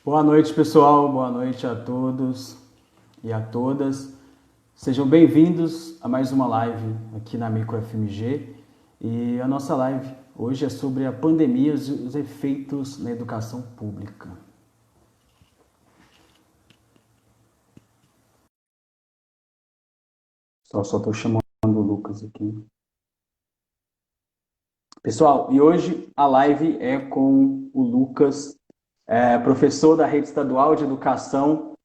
Boa noite, pessoal. Boa noite a todos e a todas. Sejam bem-vindos a mais uma live aqui na Micro FMG. E a nossa live hoje é sobre a pandemia e os efeitos na educação pública. Só estou chamando o Lucas aqui. Pessoal, e hoje a live é com o Lucas, professor da Rede Estadual de Educação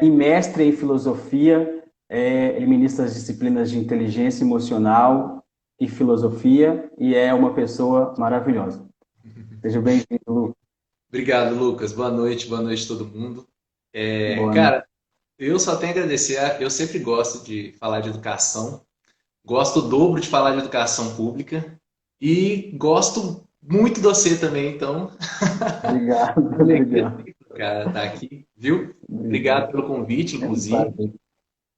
e mestre em filosofia. Ele ministra as disciplinas de inteligência emocional e filosofia e é uma pessoa maravilhosa. Seja bem-vindo, Lucas. Obrigado, Lucas. Boa noite todo mundo. Boa noite. Cara, eu só tenho a agradecer. Eu sempre gosto de falar de educação, gosto o dobro de falar de educação pública e gosto muito de você também, então, Obrigado, alegria, obrigado. cara, tá aqui, viu? Obrigado Obrigado. pelo convite, É um inclusive. prazer.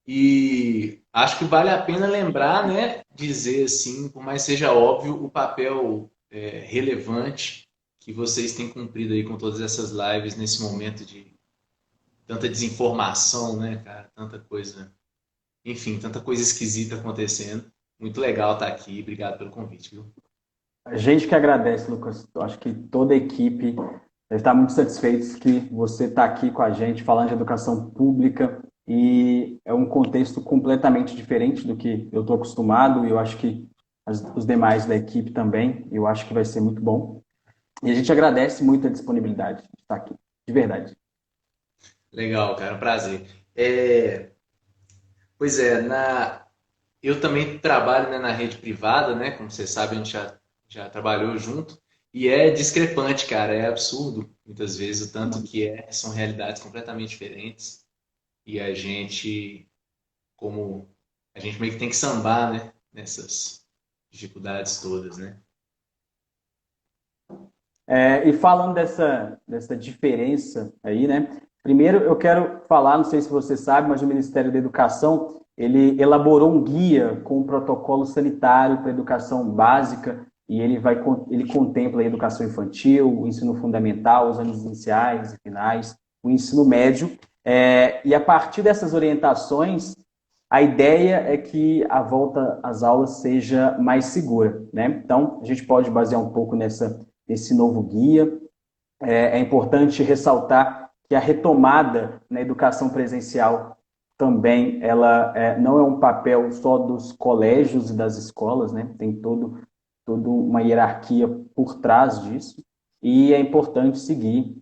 E acho que vale a pena lembrar, né, dizer assim, por mais seja óbvio, o papel relevante que vocês têm cumprido aí com todas essas lives nesse momento de tanta desinformação, né, cara? Tanta coisa, enfim, tanta coisa esquisita acontecendo. Muito legal estar aqui. Obrigado pelo convite, viu? A gente que agradece, Lucas. Eu acho que toda a equipe está muito satisfeita que você está aqui com a gente falando de educação pública e é um contexto completamente diferente do que eu estou acostumado e eu acho que os demais da equipe também. Eu acho que vai ser muito bom. E a gente agradece muito a disponibilidade de estar aqui, de verdade. Legal, cara, um prazer. É, pois é, eu também trabalho, né, na rede privada, né? Como você sabe, a gente já trabalhou junto. E é discrepante, cara, é absurdo, muitas vezes, o tanto que são realidades completamente diferentes. E como a gente meio que tem que sambar, né, nessas dificuldades todas, né? E falando dessa diferença aí, né? Primeiro eu quero falar, não sei se você sabe, mas o Ministério da Educação, ele elaborou um guia com um protocolo sanitário para a educação básica e ele contempla a educação infantil, o ensino fundamental, os anos iniciais e finais, o ensino médio. E a partir dessas orientações, a ideia é que a volta às aulas seja mais segura, né? Então, a gente pode basear um pouco nesse novo guia. É importante ressaltar que a retomada na educação presencial também ela não é um papel só dos colégios e das escolas, né? Tem toda uma hierarquia por trás disso e é importante seguir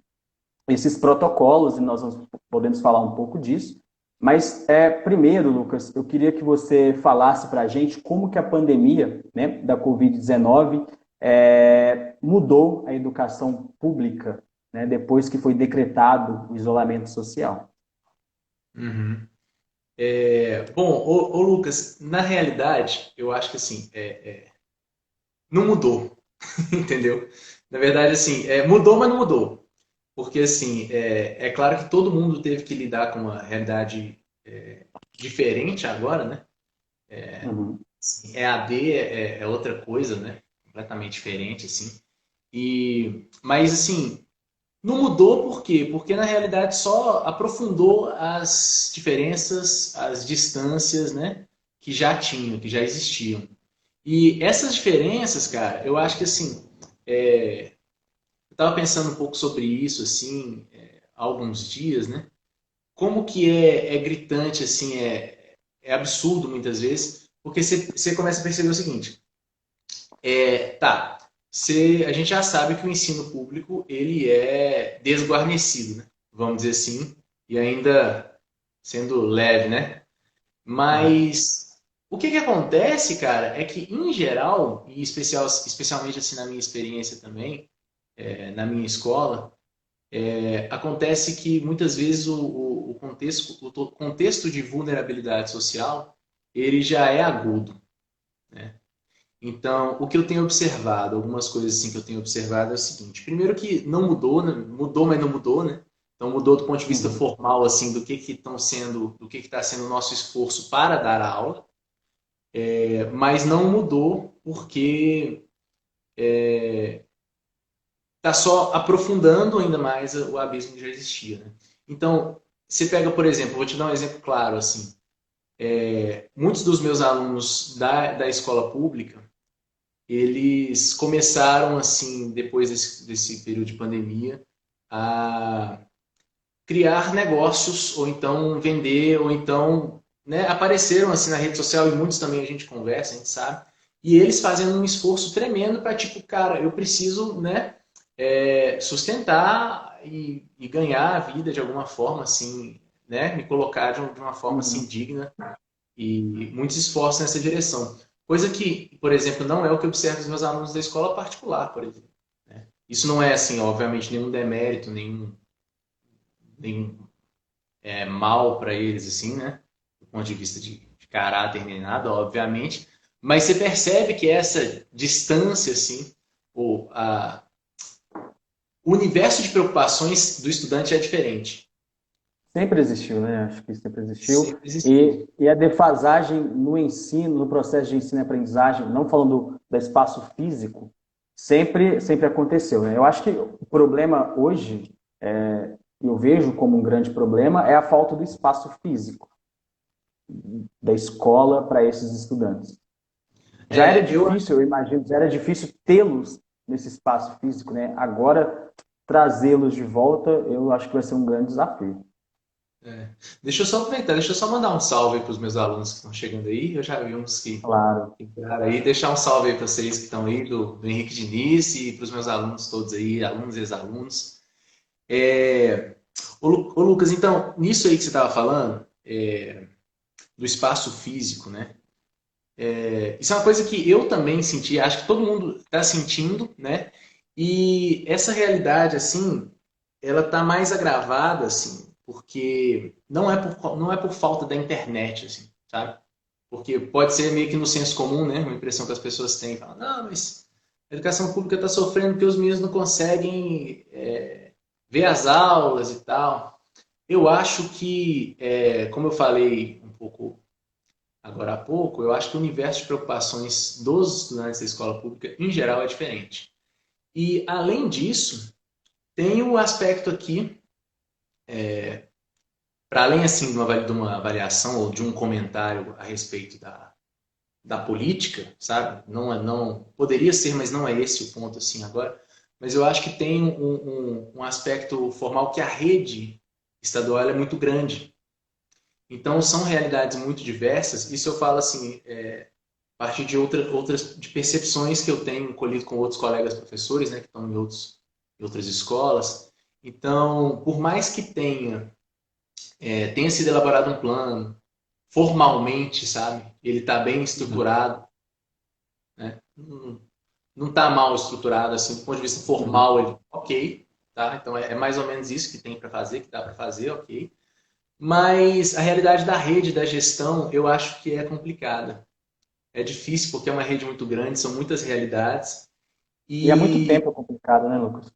esses protocolos, e nós podemos falar um pouco disso. Mas, primeiro, Lucas, eu queria que você falasse para a gente como que a pandemia, né, da Covid-19 mudou a educação pública, né, depois que foi decretado o isolamento social. Uhum. Bom, ô Lucas, na realidade, eu acho que assim, não mudou, entendeu? Na verdade, assim, mudou, mas não mudou. Porque, assim, é claro que todo mundo teve que lidar com uma realidade diferente agora, né? Uhum. Assim, EAD é outra coisa, né? Completamente diferente, assim. Mas, assim, não mudou por quê? Porque, na realidade, só aprofundou as diferenças, as distâncias, né? Que já tinham, que já existiam. E essas diferenças, cara, eu acho que assim, eu estava pensando um pouco sobre isso assim, há alguns dias, né? Como que é gritante assim, é absurdo muitas vezes, porque você começa a perceber o seguinte, tá, a gente já sabe que o ensino público ele é desguarnecido, né? Vamos dizer assim, e ainda sendo leve, né? Uhum. Mas o que acontece, cara, é que em geral, e especialmente assim na minha experiência também, na minha escola, acontece que muitas vezes o contexto de vulnerabilidade social ele já é agudo, né? Então, o que eu tenho observado, algumas coisas assim que eu tenho observado é o seguinte: primeiro que não mudou, né? Mudou, mas não mudou, né? Então mudou do ponto de vista Uhum. formal assim do que está sendo o nosso esforço para dar a aula, mas não mudou porque está só aprofundando ainda mais o abismo que já existia, né? Então, você pega, por exemplo, vou te dar um exemplo claro, assim, muitos dos meus alunos da escola pública, eles começaram, assim, depois desse período de pandemia, a criar negócios, ou então vender, ou então, né, apareceram assim na rede social, e muitos também a gente conversa, a gente sabe, e eles fazendo um esforço tremendo para, tipo, cara, eu preciso, né, sustentar e ganhar a vida de alguma forma, assim, né, me colocar de uma forma, assim, Uhum. digna, e muitos esforços nessa direção. Coisa que, por exemplo, não é o que eu observo dos meus alunos da escola particular, por exemplo. Né? Isso não é, assim, obviamente, nenhum demérito, nenhum mal para eles, assim, né? Do ponto de vista de caráter nem nada, obviamente. Mas você percebe que essa distância, assim, ou o universo de preocupações do estudante é diferente. Sempre existiu, né? Acho que sempre existiu. Sempre existiu. E a defasagem no ensino, no processo de ensino e aprendizagem, não falando do espaço físico, sempre aconteceu, né? Eu acho que o problema hoje, eu vejo como um grande problema, é a falta do espaço físico da escola para esses estudantes. Já era Eu difícil, eu imagino, já era difícil tê-los nesse espaço físico, né? Agora, trazê-los de volta, eu acho que vai ser um grande desafio. É. Deixa eu só aproveitar, deixa eu só mandar um salve para os meus alunos que estão chegando aí. Eu já vi uns que Claro. entraram aí. Deixar um salve aí para vocês que estão aí, do Henrique Diniz, e para os meus alunos todos aí, alunos e ex-alunos. Ô, Lucas, então, nisso aí que você estava falando, do espaço físico, né? Isso é uma coisa que eu também senti, acho que todo mundo está sentindo, né? E essa realidade, assim, ela está mais agravada, assim, porque não é por falta da internet, assim, sabe? Porque pode ser meio que no senso comum, né? Uma impressão que as pessoas têm. Falam, não, mas a educação pública está sofrendo porque os meninos não conseguem ver as aulas e tal. Eu acho que, como eu falei um pouco agora há pouco, eu acho que o universo de preocupações dos estudantes da escola pública, em geral, é diferente. E, além disso, tem o aspecto aqui, para além assim, de uma avaliação ou de um comentário a respeito da política, sabe? Não poderia ser, mas não é esse o ponto assim agora. Mas eu acho que tem um aspecto formal que a rede estadual é muito grande. Então são realidades muito diversas. Isso eu falo assim, a partir de outras de percepções que eu tenho colhido com outros colegas professores, né, que estão em outras escolas. Então, por mais que tenha sido elaborado um plano formalmente, sabe? Ele está bem estruturado, né? Não está mal estruturado assim, do ponto de vista Uhum. formal, ele ok, tá? Então é mais ou menos isso que tem para fazer, que dá para fazer, ok. Mas a realidade da rede, da gestão, eu acho que é complicada. É difícil porque é uma rede muito grande, são muitas realidades. E há muito E tempo é complicado, né, Lucas?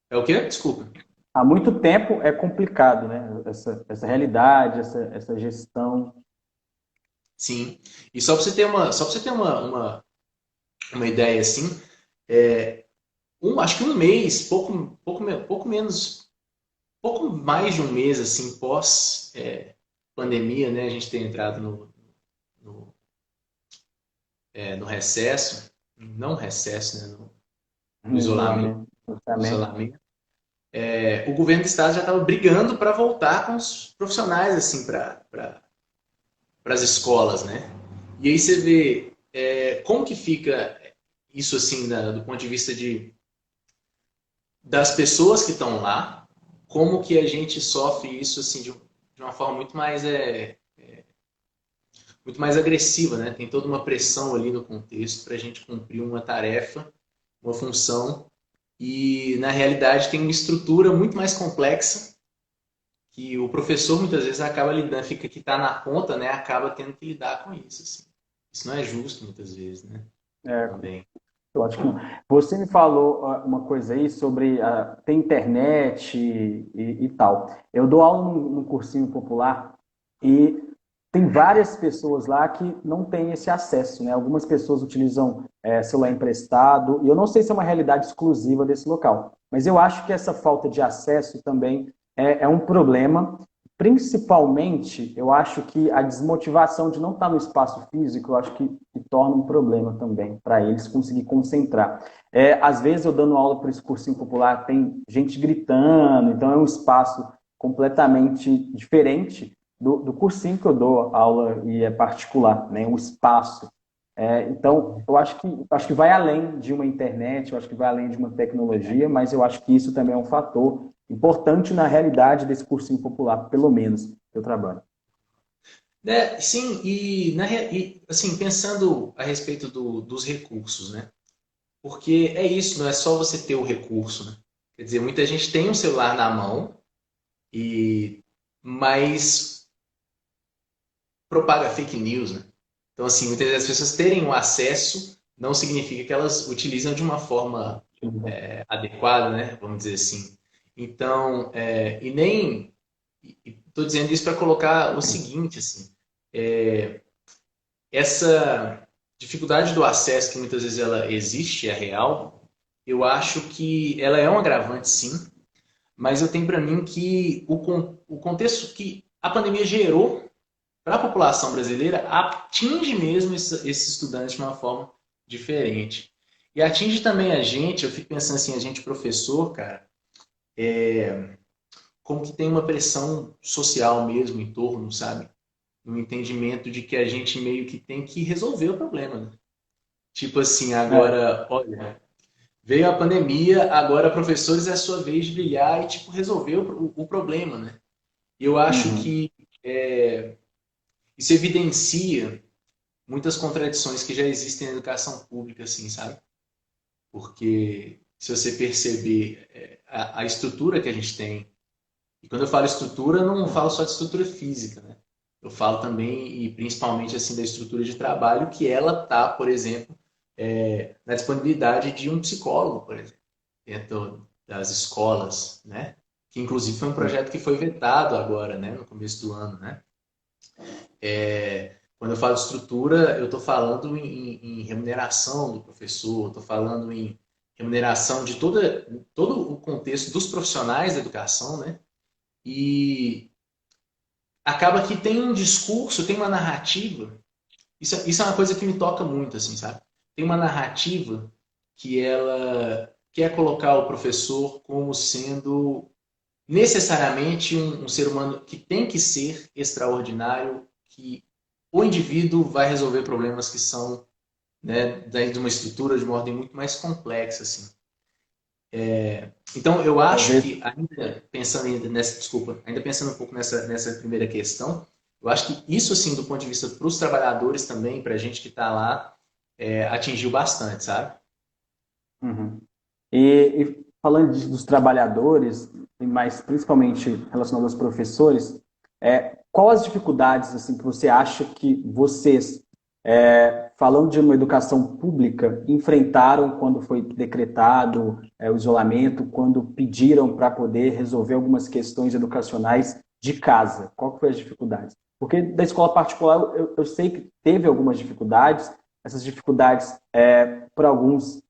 é o quê? Desculpa. Há muito tempo é complicado, né? Essa realidade, essa gestão. Sim. E só para você ter uma ideia assim, é, acho que um mês, pouco menos, pouco mais de um mês assim pós pandemia, né? A gente tem entrado no, no recesso, não recesso, né? No No isolamento, isolamento. Justamente. isolamento. O governo do estado já estava brigando para voltar com os profissionais assim para as escolas, né? E aí você vê como que fica isso assim do ponto de vista das pessoas que estão lá, como que a gente sofre isso assim de uma forma muito mais agressiva, né? Tem toda uma pressão ali no contexto para a gente cumprir uma tarefa, uma função, e na realidade tem uma estrutura muito mais complexa que o professor muitas vezes acaba lidando, fica que está na ponta, né? Acaba tendo que lidar com isso. Assim. Isso não é justo muitas vezes, né? É, Também. eu acho que não. Você me falou uma coisa aí sobre ter internet e tal. Eu dou aula num cursinho popular e tem várias pessoas lá que não têm esse acesso, né? Algumas pessoas utilizam celular emprestado, e eu não sei se é uma realidade exclusiva desse local, mas eu acho que essa falta de acesso também é um problema. Principalmente, eu acho que a desmotivação de não estar no espaço físico, eu acho que torna um problema também para eles conseguir concentrar. Às vezes, eu dando aula para esse cursinho popular, tem gente gritando, então é um espaço completamente diferente do cursinho que eu dou aula e é particular, né? Um espaço. Então, eu acho que vai além de uma internet, eu acho que vai além de uma tecnologia, mas eu acho que isso também é um fator importante na realidade desse cursinho popular, pelo menos, que eu trabalho. Sim, e assim, pensando a respeito dos recursos, né? Porque é isso, não é só você ter o recurso, né? Quer dizer, muita gente tem um celular na mão, mas propaga fake news, né? Então, assim, muitas das pessoas terem o acesso não significa que elas utilizam de uma forma adequada, né? Vamos dizer assim. Então, e nem estou dizendo isso para colocar o seguinte, assim, é, essa dificuldade do acesso que muitas vezes ela existe, é real. Eu acho que ela é um agravante, sim, mas eu tenho para mim que o contexto que a pandemia gerou para a população brasileira atinge mesmo esse estudante de uma forma diferente. E atinge também a gente, eu fico pensando assim, a gente professor, cara, como que tem uma pressão social mesmo em torno, sabe? No entendimento de que a gente meio que tem que resolver o problema, né? Tipo assim, É. agora, olha, veio a pandemia, agora professores é a sua vez de brilhar e tipo resolver o problema, né? E eu acho Uhum. que isso evidencia muitas contradições que já existem na educação pública, assim, sabe? Porque se você perceber a estrutura que a gente tem, e quando eu falo estrutura, eu não falo só de estrutura física, né? Eu falo também e principalmente assim da estrutura de trabalho que ela tá, por exemplo, na disponibilidade de um psicólogo, por exemplo, dentro das escolas, né? Que inclusive foi um projeto que foi vetado agora, né, no começo do ano, né? Quando eu falo de estrutura, eu estou falando em remuneração do professor, estou falando em remuneração de todo o contexto dos profissionais da educação, né? E acaba que tem um discurso, tem uma narrativa. Isso é uma coisa que me toca muito, assim, sabe? Tem uma narrativa que ela quer colocar o professor como sendo necessariamente um ser humano que tem que ser extraordinário, que o indivíduo vai resolver problemas que são, né, dentro de uma estrutura de uma ordem muito mais complexa, assim. Então, eu acho Talvez. que, ainda pensando nessa, desculpa, ainda pensando um pouco nessa primeira questão, eu acho que isso, assim, do ponto de vista para os trabalhadores também, para a gente que está lá, atingiu bastante, sabe? Uhum. E falando dos trabalhadores, e mais principalmente relacionado aos professores, qual as dificuldades assim que você acha que vocês, falando de uma educação pública, enfrentaram quando foi decretado o isolamento, quando pediram para poder resolver algumas questões educacionais de casa? Qual que foi as dificuldades? Porque da escola particular eu sei que teve algumas dificuldades, essas dificuldades para alguns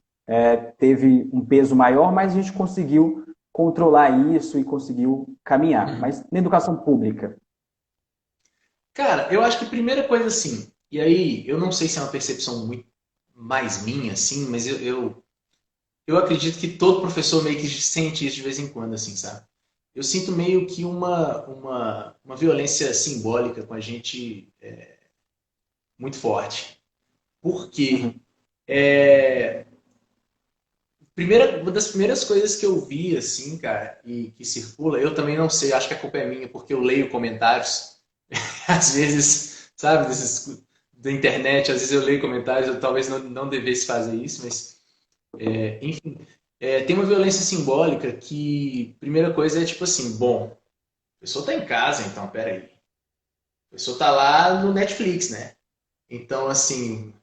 teve um peso maior, mas a gente conseguiu controlar isso e conseguiu caminhar. Uhum. Mas na educação pública. Cara, eu acho que a primeira coisa, assim, e aí eu não sei se é uma percepção muito mais minha, assim, mas eu acredito que todo professor meio que sente isso de vez em quando, assim, sabe? Eu sinto meio que uma violência simbólica com a gente muito forte. Por quê? Uhum. Uma das primeiras coisas que eu vi, assim, cara, e que circula, eu também não sei, acho que a culpa é minha, porque eu leio comentários, às vezes, sabe, da internet, às vezes eu leio comentários, eu talvez não devesse fazer isso, mas, enfim, tem uma violência simbólica que, primeira coisa é tipo assim, bom, a pessoa tá em casa, então, peraí, a pessoa tá lá no Netflix, né? Então, assim,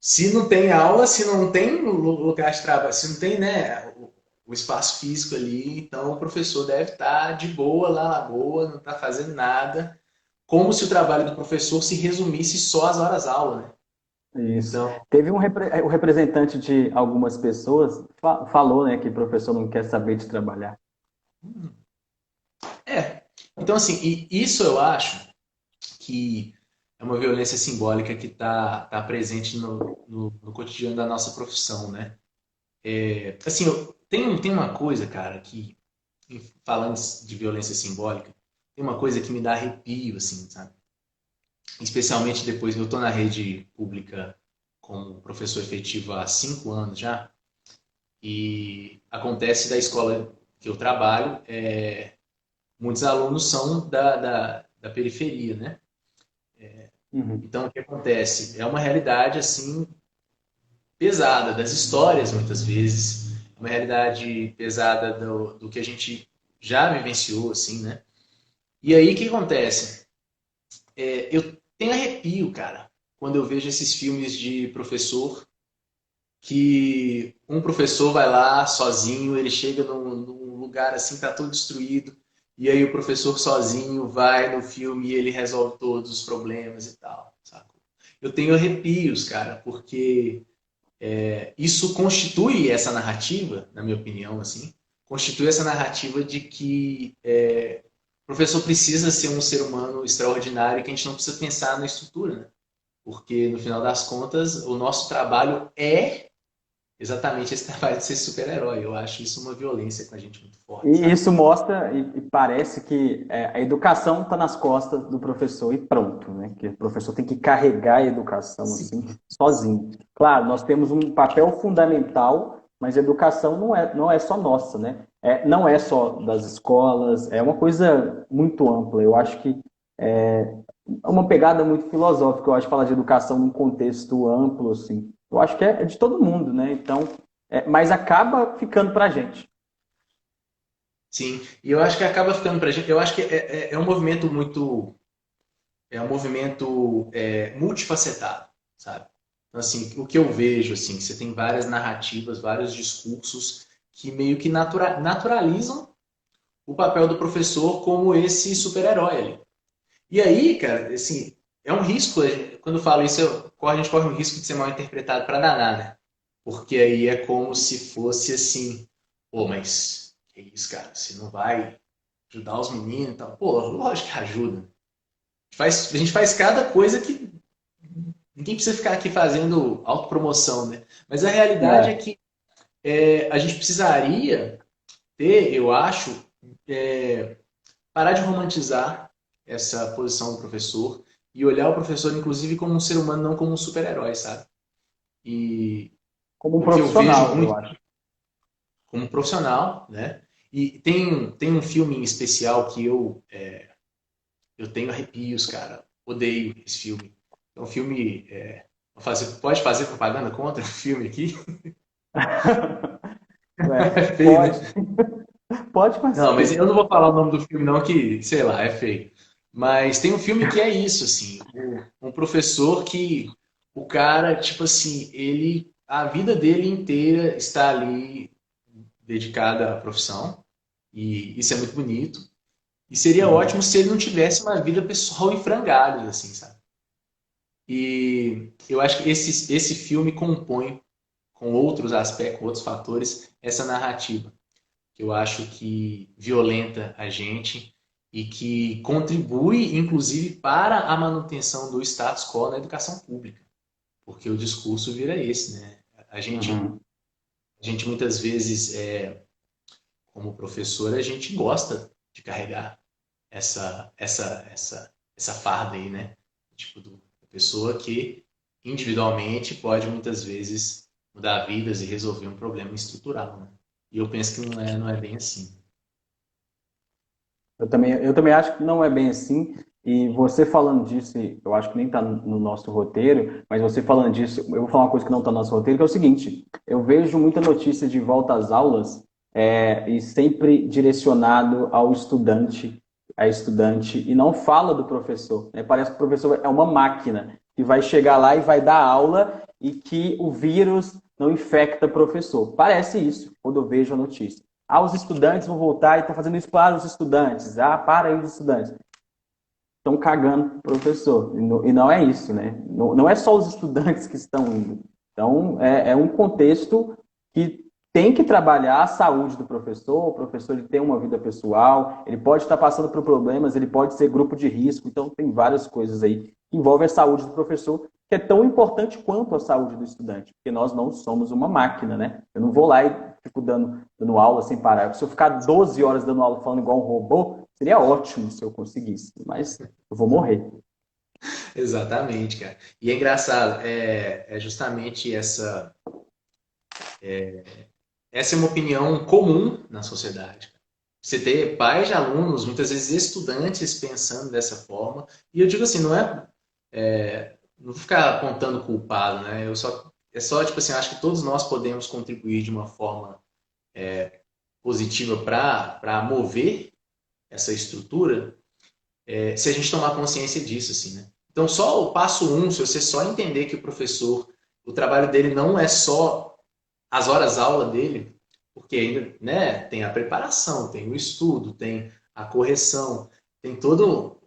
se não tem aula, se não tem lugar de trabalho, se não tem, né, o espaço físico ali, então o professor deve estar de boa lá na lagoa, não está fazendo nada, como se o trabalho do professor se resumisse só às horas-aula, né? Isso. Então, Teve o representante de algumas pessoas falou, né, que o professor não quer saber de trabalhar. é. Então, assim, e isso eu acho que é uma violência simbólica que tá presente no cotidiano da nossa profissão, né? Assim, tem uma coisa, cara, que, falando de violência simbólica, tem uma coisa que me dá arrepio, assim, sabe? Especialmente depois que eu estou na rede pública como professor efetivo há 5 anos já, e acontece da escola que eu trabalho, muitos alunos são da periferia, né? Uhum. Então, o que acontece? É uma realidade, assim, pesada, das histórias, muitas vezes, uma realidade pesada do que a gente já vivenciou, assim, né? E aí, o que acontece? Eu tenho arrepio, cara, quando eu vejo esses filmes de professor, que um professor vai lá sozinho, ele chega num lugar assim, tá todo destruído, e aí o professor sozinho vai no filme e ele resolve todos os problemas e tal, sabe? Eu tenho arrepios, cara, porque isso constitui essa narrativa, na minha opinião, assim, constitui essa narrativa de que o professor precisa ser um ser humano extraordinário e que a gente não precisa pensar na estrutura, né? Porque, no final das contas, o nosso trabalho é exatamente esse trabalho de ser super-herói. Eu acho isso uma violência com a gente muito forte, E sabe? isso mostra e parece que a educação está nas costas do professor e pronto, né? Que o professor tem que carregar a educação assim, Sim. sozinho. Claro, nós temos um papel fundamental, mas a educação não é só nossa, né? Não é só das escolas, é uma coisa muito ampla. Eu acho que é uma pegada muito filosófica, eu acho, falar de educação num contexto amplo, assim. Eu acho que é de todo mundo, né? Então, mas acaba ficando para a gente. Sim, e eu acho que acaba ficando pra gente. Eu acho que é um movimento muito. É um movimento multifacetado, sabe? Então, assim, o que eu vejo, assim, você tem várias narrativas, vários discursos que meio que naturalizam o papel do professor como esse super-herói ali. E aí, cara, assim, é um risco, quando eu falo isso, a gente corre um risco de ser mal interpretado para danar, né? Porque aí é como se fosse assim, pô, mas que isso, cara, você não vai ajudar os meninos e tal. Pô, lógico que ajuda. A gente faz cada coisa que ninguém precisa ficar aqui fazendo autopromoção, né? Mas a realidade é É. que a gente precisaria ter, eu acho, é, parar de romantizar essa posição do professor e olhar o professor, inclusive, como um ser humano, não como um super-herói, sabe? E Como um o que eu vejo profissional, eu muito acho. como profissional, né? E tem um filme em especial que eu tenho arrepios, cara. Odeio esse filme. É um filme. Pode fazer propaganda contra o filme aqui? É É, feio, pode, né? pode Não, mas fazer. eu não vou falar o nome do filme, não, que, sei lá, é feio. Mas tem um filme que é isso, assim. Um professor que o cara, tipo assim, a vida dele inteira está ali dedicada à profissão. E isso é muito bonito. E seria Uhum. ótimo se ele não tivesse uma vida pessoal em frangalhos, assim, sabe? E eu acho que esse filme compõe, com outros aspectos, outros fatores, essa narrativa, que eu acho que violenta a gente e que contribui, inclusive, para a manutenção do status quo na educação pública, porque o discurso vira esse, né? Uhum. A gente muitas vezes, como professor, a gente gosta de carregar essa farda aí, né? Tipo, da pessoa que individualmente pode muitas vezes mudar vidas e resolver um problema estrutural, né? E eu penso que não é bem assim. Eu também acho que não é bem assim. E você falando disso, e eu acho que nem está no nosso roteiro, mas você falando disso, eu vou falar uma coisa que não está no nosso roteiro, que é o seguinte: eu vejo muita notícia de volta às aulas e sempre direcionado ao estudante, a estudante, e não fala do professor, né? Parece que o professor é uma máquina que vai chegar lá e vai dar aula e que o vírus não infecta o professor. Parece isso quando eu vejo a notícia. Ah, os estudantes vão voltar e está fazendo isso para os estudantes. Ah, para aí os estudantes. estão cagando pro professor. E não é isso, né? Não é só os estudantes que estão indo. Então, é um contexto que tem que trabalhar a saúde do professor. O professor ele tem uma vida pessoal, ele pode estar passando por problemas, ele pode ser grupo de risco. Então, tem várias coisas aí que envolvem a saúde do professor, que é tão importante quanto a saúde do estudante, porque nós não somos uma máquina, né? Eu não vou lá e fico dando aula sem parar. Se eu ficar 12 horas dando aula falando igual um robô, seria ótimo se eu conseguisse, mas eu vou morrer. Exatamente, cara. E é engraçado, é justamente essa é uma opinião comum na sociedade. Você ter pais de alunos, muitas vezes estudantes pensando dessa forma. E eu digo assim, não vou ficar apontando culpado, né? É só, tipo assim, acho que todos nós podemos contribuir de uma forma positiva para mover essa estrutura, se a gente tomar consciência disso, assim, né? Então, só o passo um, se você só entender que o professor, o trabalho dele não é só as horas-aula dele, porque ainda, né, tem a preparação, tem o estudo, tem a correção, tem todo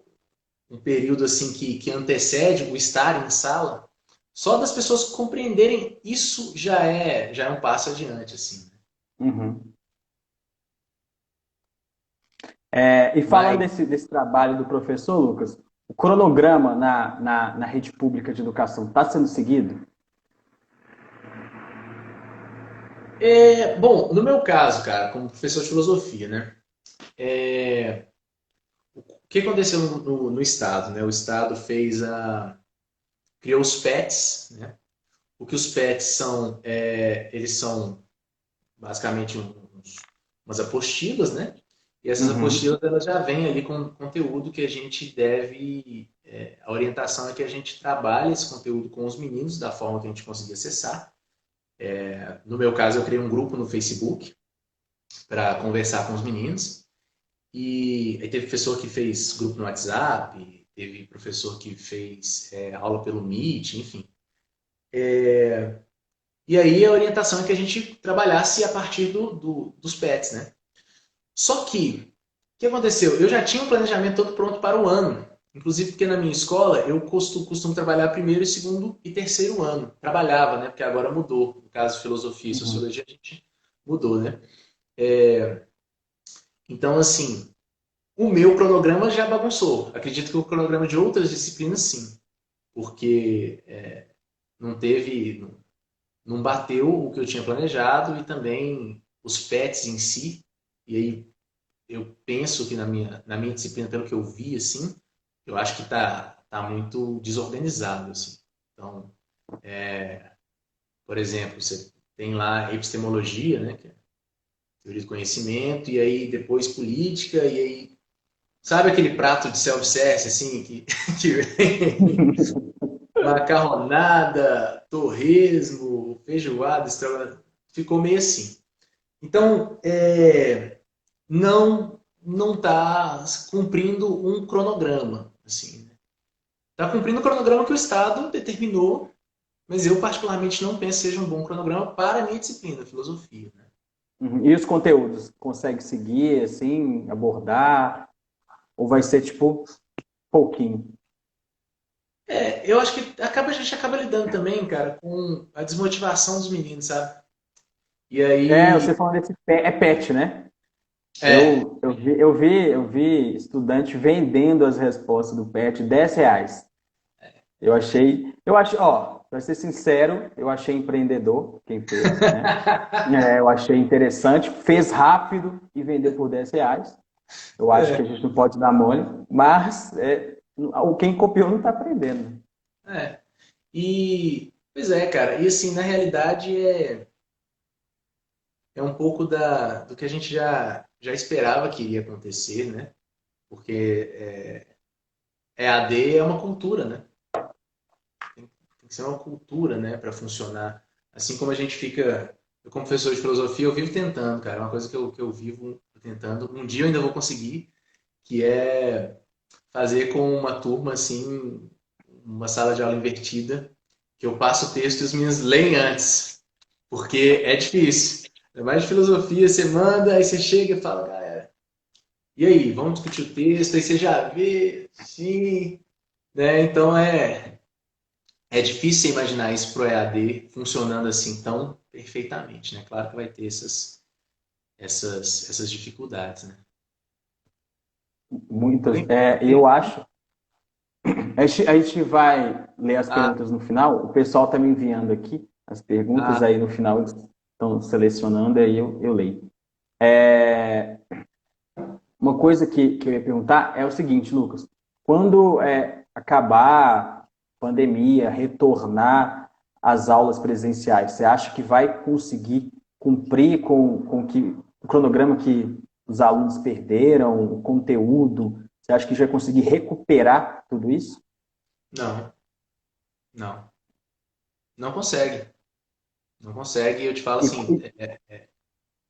um período assim que antecede o estar em sala. Só das pessoas compreenderem isso já é um passo adiante, assim. Uhum. E falando Mas desse trabalho do professor, Lucas, o cronograma na rede pública de educação está sendo seguido? bom, no meu caso, cara, como professor de filosofia, né? O que aconteceu no Estado, né? O Estado criou os PETs, né? O que os PETs são, eles são basicamente umas apostilas, né? E essas Uhum. apostilas elas já vêm ali com conteúdo que a gente deve. A orientação é que a gente trabalhe esse conteúdo com os meninos da forma que a gente conseguir acessar. No meu caso, eu criei um grupo no Facebook para conversar com os meninos. E aí teve professor que fez grupo no WhatsApp, teve professor que fez aula pelo Meet, enfim. E aí a orientação é que a gente trabalhasse a partir dos PETs, né? Só que, o que aconteceu? Eu já tinha um planejamento todo pronto para o ano. Inclusive porque na minha escola eu costumo trabalhar primeiro, segundo e terceiro ano. Trabalhava, né? Porque agora mudou. No caso de filosofia e Uhum. sociologia, a gente mudou, né? Então, assim, o meu cronograma já bagunçou. Acredito que o cronograma de outras disciplinas, sim. Porque não teve, não bateu o que eu tinha planejado e também os PETs em si. E aí eu penso que na minha disciplina, pelo que eu vi, assim, eu acho que tá muito desorganizado, assim. Então, por exemplo, você tem lá a epistemologia, né, que é teoria do conhecimento, e aí depois política, e aí sabe aquele prato de self-service, assim, que vem macarronada, torresmo, feijoada, estrogonofe, ficou meio assim. Então, não está cumprindo um cronograma, assim, né? Está cumprindo o cronograma que o Estado determinou, mas eu particularmente não penso que seja um bom cronograma para a minha disciplina, filosofia, né? Uhum. E os conteúdos? Consegue seguir, assim, abordar? Ou vai ser, tipo, pouquinho? Eu acho que a gente acaba lidando também, cara, com a desmotivação dos meninos, sabe? E Você aí, falando desse pet, né? é, Eu vi estudante vendendo as respostas do PET R$ 10. Eu achei, ó, para ser sincero, eu achei empreendedor quem fez, né? Eu achei interessante, fez rápido e vendeu por R$ 10. Eu acho que a gente não pode dar mole, mas quem copiou não está aprendendo. é. Pois é, cara, e assim, na realidade é um pouco do que a gente já esperava que iria acontecer, né? Porque EAD é uma cultura, né? Tem que ser uma cultura, né, para funcionar. Assim como a gente fica, eu como professor de filosofia, eu vivo tentando, cara, é uma coisa que eu vivo tentando. Um dia eu ainda vou conseguir, que é fazer com uma turma, assim, uma sala de aula invertida, que eu passo o texto e os meninos leem antes, porque é difícil. É mais de filosofia, você manda, aí você chega e fala, cara, E aí, vamos discutir o texto, aí você já vê, sim, né? Então é difícil você imaginar isso pro EAD funcionando assim tão perfeitamente, né? Claro que vai ter essas dificuldades, né? Muitas. Alguém? Eu acho. A gente vai ler as Ah, perguntas no final. O pessoal está me enviando aqui as perguntas, ah, aí no final eles estão selecionando, aí eu leio. É, uma coisa que eu ia perguntar é o seguinte, Lucas. Quando acabar a pandemia, retornar às aulas presenciais, você acha que vai conseguir cumprir o cronograma que os alunos perderam, o conteúdo? Você acha que já vai conseguir recuperar tudo isso? não, não. Não consegue. Não consegue, eu te falo E, assim,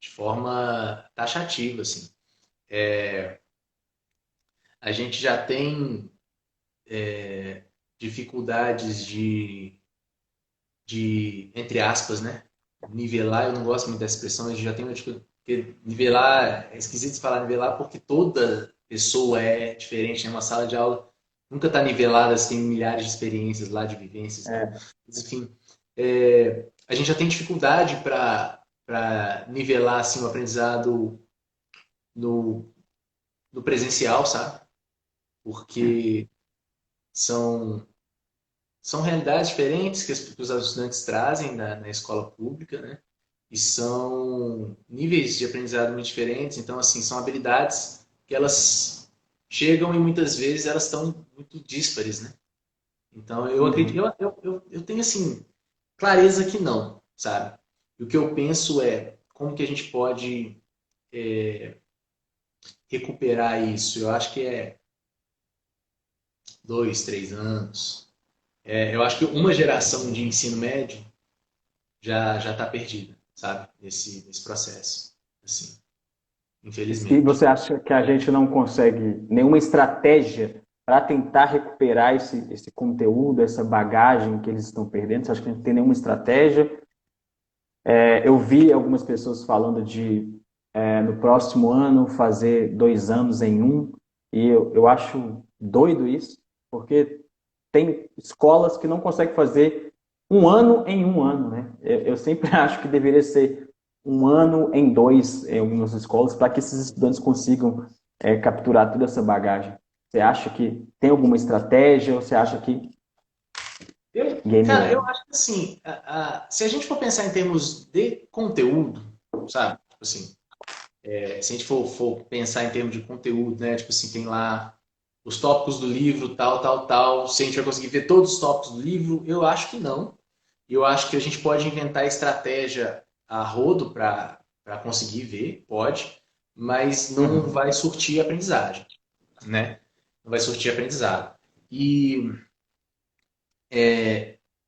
de forma taxativa, assim. A gente já tem dificuldades entre aspas, né? Nivelar, eu não gosto muito dessa expressão, a gente já tem uma dificuldade. Porque nivelar, é esquisito falar nivelar, porque toda pessoa é diferente, né? Uma sala de aula nunca está nivelada, você tem milhares de experiências lá, de vivências e tal. é, Mas, enfim, a gente já tem dificuldade para nivelar assim, o aprendizado no, no presencial, sabe? Porque são são realidades diferentes que os estudantes trazem na escola pública, né? E são níveis de aprendizado muito diferentes. Então, assim, são habilidades que elas chegam e muitas vezes elas estão muito díspares, né? Então, eu acredito, uhum. eu tenho, assim, clareza que não, sabe? E o que eu penso é como que a gente pode recuperar isso. Eu acho que é 2, 3 anos. Eu acho que uma geração de ensino médio já está perdida, sabe? Nesse processo, assim, E infelizmente. você acha que a gente não consegue nenhuma estratégia para tentar recuperar esse conteúdo, essa bagagem que eles estão perdendo? Você acha que a gente não tem nenhuma estratégia? Eu vi algumas pessoas falando de no próximo ano fazer 2 anos em um, e eu acho doido isso, porque tem escolas que não conseguem fazer um ano em um ano, né? Eu sempre acho que deveria ser um ano em dois em algumas escolas para que esses estudantes consigam capturar toda essa bagagem. Você acha que tem alguma estratégia ou você acha que game Cara, eu over? acho que assim, se a gente for pensar em termos de conteúdo, sabe? Tipo assim, se a gente for pensar em termos de conteúdo, né? Tipo assim, tem lá os tópicos do livro, tal, tal, tal. Se a gente vai conseguir ver todos os tópicos do livro, eu acho que não. Eu acho que a gente pode inventar estratégia a rodo para conseguir ver, pode, mas não Uhum. vai surtir aprendizagem, né? Não vai surtir aprendizado. E,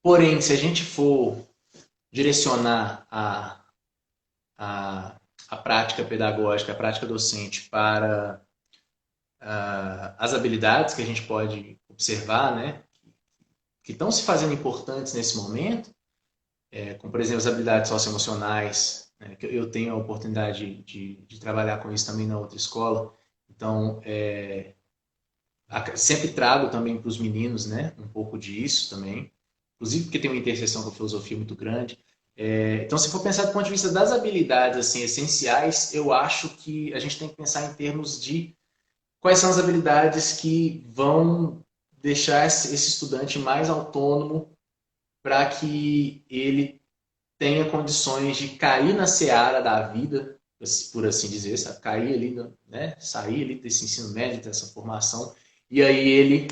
porém, se a gente for direcionar a, a prática pedagógica, a prática docente para as habilidades que a gente pode observar, né? Que estão se fazendo importantes nesse momento, como por exemplo as habilidades socioemocionais, né, que eu tenho a oportunidade de trabalhar com isso também na outra escola. Então, sempre trago também para os meninos, né, um pouco disso também, inclusive porque tem uma interseção com a filosofia muito grande. Então, se for pensar do ponto de vista das habilidades assim essenciais, eu acho que a gente tem que pensar em termos de quais são as habilidades que vão deixar esse estudante mais autônomo para que ele tenha condições de cair na seara da vida, por assim dizer, sabe? Cair ali, né? Sair ali desse ensino médio, dessa formação, e aí ele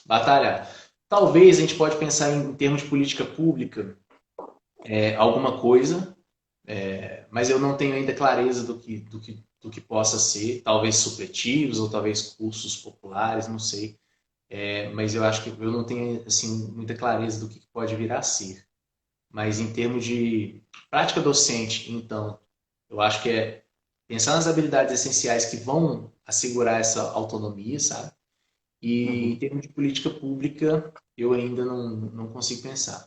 batalhar. Talvez a gente pode pensar em termos de política pública, alguma coisa, mas eu não tenho ainda clareza do que possa ser, talvez supletivos ou talvez cursos populares, não sei. Mas eu acho que eu não tenho assim muita clareza do que pode vir a ser. Mas em termos de prática docente, então, eu acho que é pensar nas habilidades essenciais que vão assegurar essa autonomia, sabe? E em Uhum. termos de política pública, eu ainda não consigo pensar.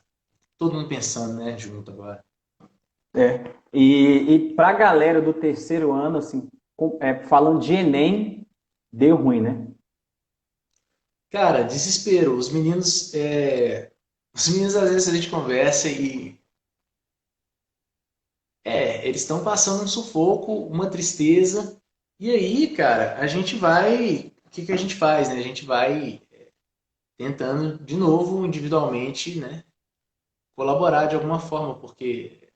Todo mundo pensando, né, junto agora. E para a galera do terceiro ano, assim, falando de Enem, deu ruim, né? Cara, desespero. Os meninos às vezes a gente conversa e eles estão passando um sufoco, uma tristeza. E aí, cara, a gente vai, o que que a gente faz, né? A gente vai tentando de novo individualmente, né, colaborar de alguma forma, porque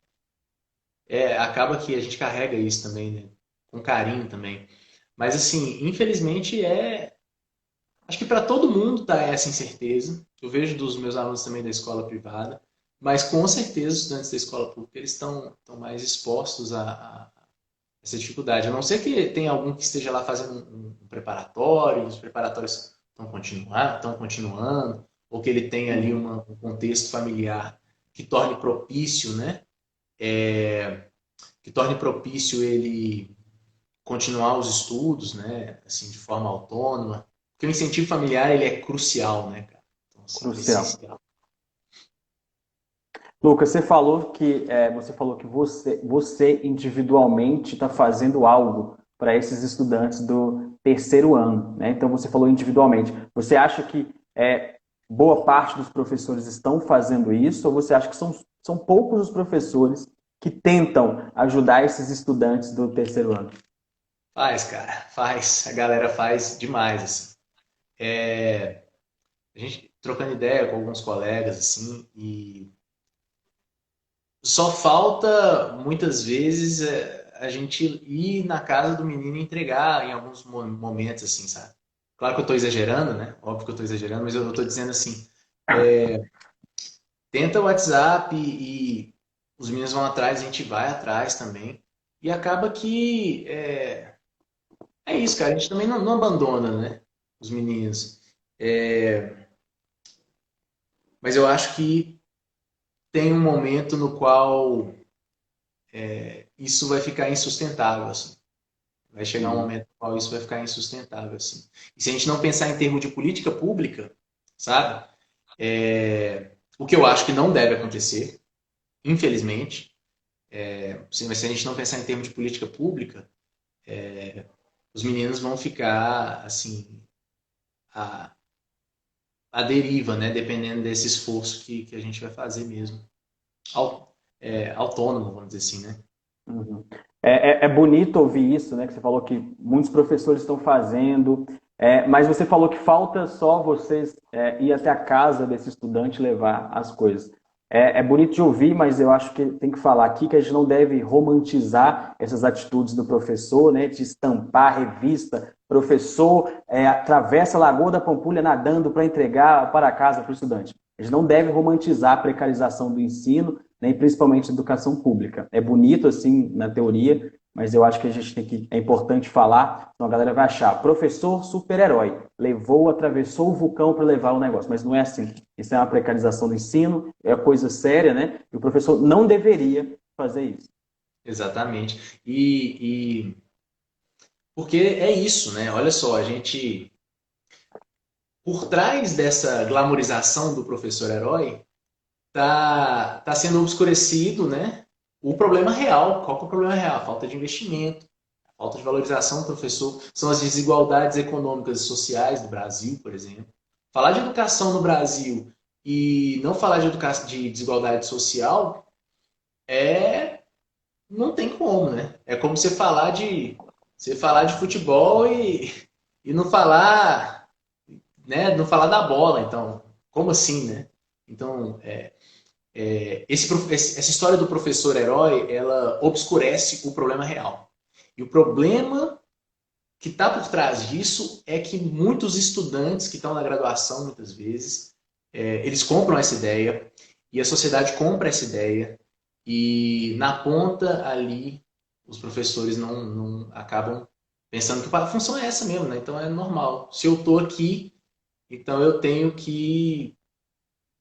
acaba que a gente carrega isso também, né, com carinho também. Mas assim, infelizmente acho que para todo mundo tá essa incerteza. Eu vejo dos meus alunos também da escola privada, mas com certeza os estudantes da escola pública eles estão mais expostos a essa dificuldade. A não ser que tenha algum que esteja lá fazendo um preparatório, os preparatórios estão continuando, ou que ele tenha ali um contexto familiar que torne propício, né? Que torne propício ele continuar os estudos, né? Assim, de forma autônoma. Porque o incentivo familiar ele é crucial, né, cara? Então, assim, ele é Crucial. essencial. Lucas, você falou que você individualmente está fazendo algo para esses estudantes do terceiro ano, né? Então você falou individualmente. Você acha que boa parte dos professores estão fazendo isso, ou você acha que são poucos os professores que tentam ajudar esses estudantes do terceiro ano? Faz, cara, faz. A galera faz demais, assim. A gente trocando ideia com alguns colegas, assim, e só falta, muitas vezes, a gente ir na casa do menino e entregar em alguns momentos, assim, sabe? Claro que eu estou exagerando, né? Óbvio que eu estou exagerando, mas eu estou dizendo assim, tenta o WhatsApp e os meninos vão atrás, a gente vai atrás também. E acaba que é isso, cara. A gente também não abandona, né? Os meninos. É, mas eu acho que tem um momento no qual isso vai ficar insustentável, assim. Vai chegar um momento no qual isso vai ficar insustentável, assim. E se a gente não pensar em termos de política pública, sabe? O que eu acho que não deve acontecer, infelizmente, mas se a gente não pensar em termos de política pública, os meninos vão ficar, assim, à, à deriva, né? Dependendo desse esforço que a gente vai fazer mesmo. Autônomo, vamos dizer assim, né? Uhum. É bonito ouvir isso, né? Que você falou que muitos professores estão fazendo, mas você falou que falta só vocês ir até a casa desse estudante e levar as coisas. É bonito de ouvir, mas eu acho que tem que falar aqui que a gente não deve romantizar essas atitudes do professor, né? De estampar revista, professor atravessa a Lagoa da Pampulha nadando para entregar para casa para o estudante. A gente não deve romantizar a precarização do ensino, né, e principalmente educação pública. É bonito assim na teoria, mas eu acho que é importante falar, senão a galera vai achar professor super-herói, atravessou o vulcão para levar o negócio, mas não é assim. Isso é uma precarização do ensino, é coisa séria, né? E o professor não deveria fazer isso. Exatamente. Porque é isso, né? Olha só, a gente por trás dessa glamorização do professor herói tá sendo obscurecido, né? O problema real. Qual que é o problema real? A falta de investimento, a falta de valorização do professor, são as desigualdades econômicas e sociais do Brasil, por exemplo. Falar de educação no Brasil e não falar de desigualdade social não tem como, né? É como você falar de futebol e não falar, né? Não falar da bola. Então, como assim, né? Então, essa história do professor herói, ela obscurece o problema real. E o problema que está por trás disso é que muitos estudantes que estão na graduação, muitas vezes, eles compram essa ideia e a sociedade compra essa ideia e na ponta ali os professores não acabam pensando que a função é essa mesmo, né? Então é normal. Se eu estou aqui, então eu tenho que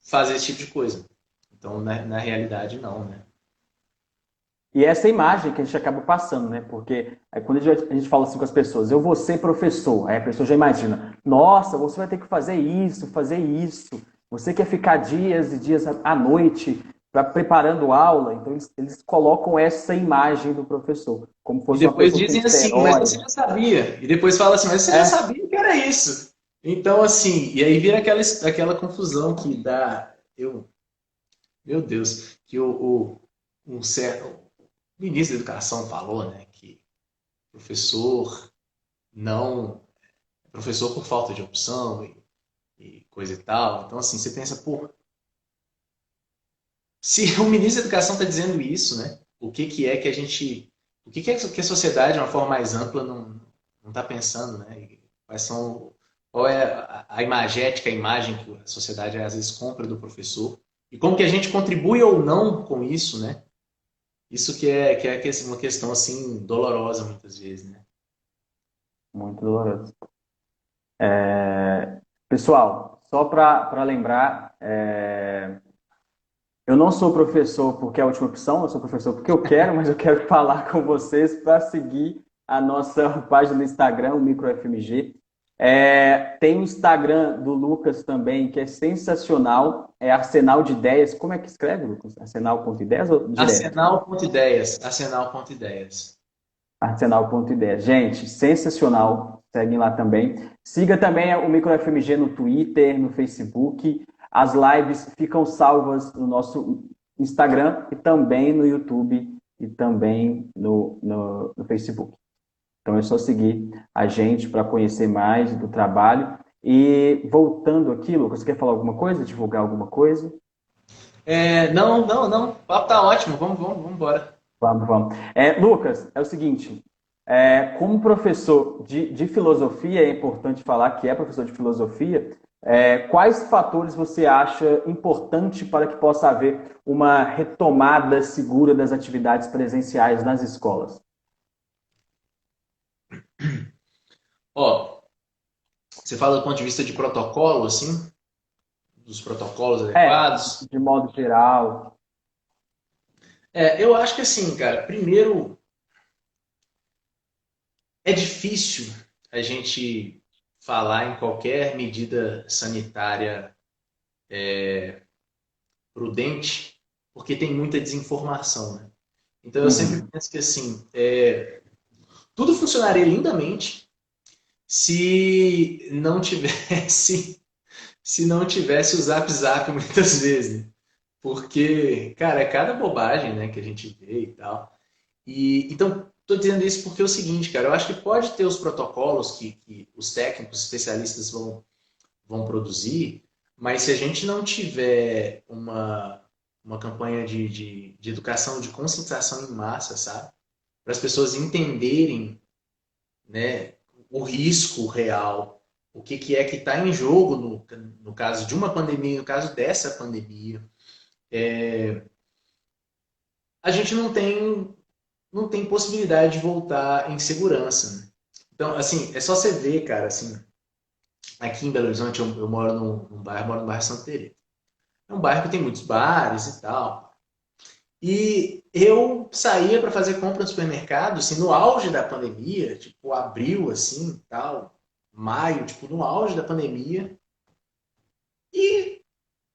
fazer esse tipo de coisa. Então, na realidade, não, né? E essa imagem que a gente acaba passando, né? Porque aí quando a gente fala assim com as pessoas, eu vou ser professor, aí a pessoa já imagina, nossa, você vai ter que fazer isso, você quer ficar dias e dias à noite preparando aula, então eles colocam essa imagem do professor, como E fosse uma depois pessoa que dizem tem que ser assim, mas herói. você já sabia. E depois fala assim, mas você já É, sabia que era isso. Então, assim, e aí vira aquela confusão que dá. Meu Deus, que um certo ministro da Educação falou, né, que professor não. Professor por falta de opção e coisa e tal. Então, assim, você pensa, pô, se o ministro da Educação está dizendo isso, né? O que, que é que a gente. O que, que a sociedade, de uma forma mais ampla, não está pensando, né? E quais são. Qual é a imagética, a imagem que a sociedade às vezes compra do professor? E como que a gente contribui ou não com isso, né? Isso que é uma questão assim dolorosa muitas vezes, né? muito doloroso. Pessoal, só para lembrar, eu não sou professor porque é a última opção, eu sou professor porque eu quero, mas eu quero falar com vocês para seguir a nossa página no Instagram, o MicroFMG. Tem o Instagram do Lucas também, que é sensacional, é Arsenal de Ideias. Como é que escreve, Lucas? Arsenal.ideias ou direto? Arsenal.ideias. Arsenal.ideias. Arsenal.ideias. Gente, sensacional. Seguem lá também. Siga também o MicroFMG no Twitter, no Facebook. As lives ficam salvas no nosso Instagram e também no YouTube e também no Facebook. Então é só seguir a gente para conhecer mais do trabalho. E voltando aqui, Lucas, você quer falar alguma coisa? Divulgar alguma coisa? Não, não, não. O papo tá ótimo. Vamos embora. Vamos, vamos. Lucas, é o seguinte, como professor de filosofia, é importante falar que é professor de filosofia, quais fatores você acha importante para que possa haver uma retomada segura das atividades presenciais nas escolas? Ó, você fala do ponto de vista de protocolo, assim, dos protocolos É, adequados. de modo geral. Eu acho que assim, cara, primeiro é difícil a gente falar em qualquer medida sanitária prudente, porque tem muita desinformação, né? Então eu sempre Uhum. penso que assim, tudo funcionaria lindamente se não tivesse se não tivesse o Zap Zap muitas vezes, né? Porque, cara, é cada bobagem, né, que a gente vê e tal. E então, estou dizendo isso porque é o seguinte, cara, eu acho que pode ter os protocolos que os técnicos especialistas vão produzir, mas se a gente não tiver uma campanha de educação, de conscientização em massa, sabe? Para as pessoas entenderem, né, o risco real, o que é que está em jogo no caso de uma pandemia, no caso dessa pandemia, a gente não tem possibilidade de voltar em segurança, né? Então, assim, é só você ver, cara, assim, aqui em Belo Horizonte eu moro num bairro, moro no bairro Santa Teresa. É um bairro que tem muitos bares e tal. E eu saía para fazer compra no supermercado, assim, no auge da pandemia, tipo abril, assim, tal, maio, tipo, no auge da pandemia. E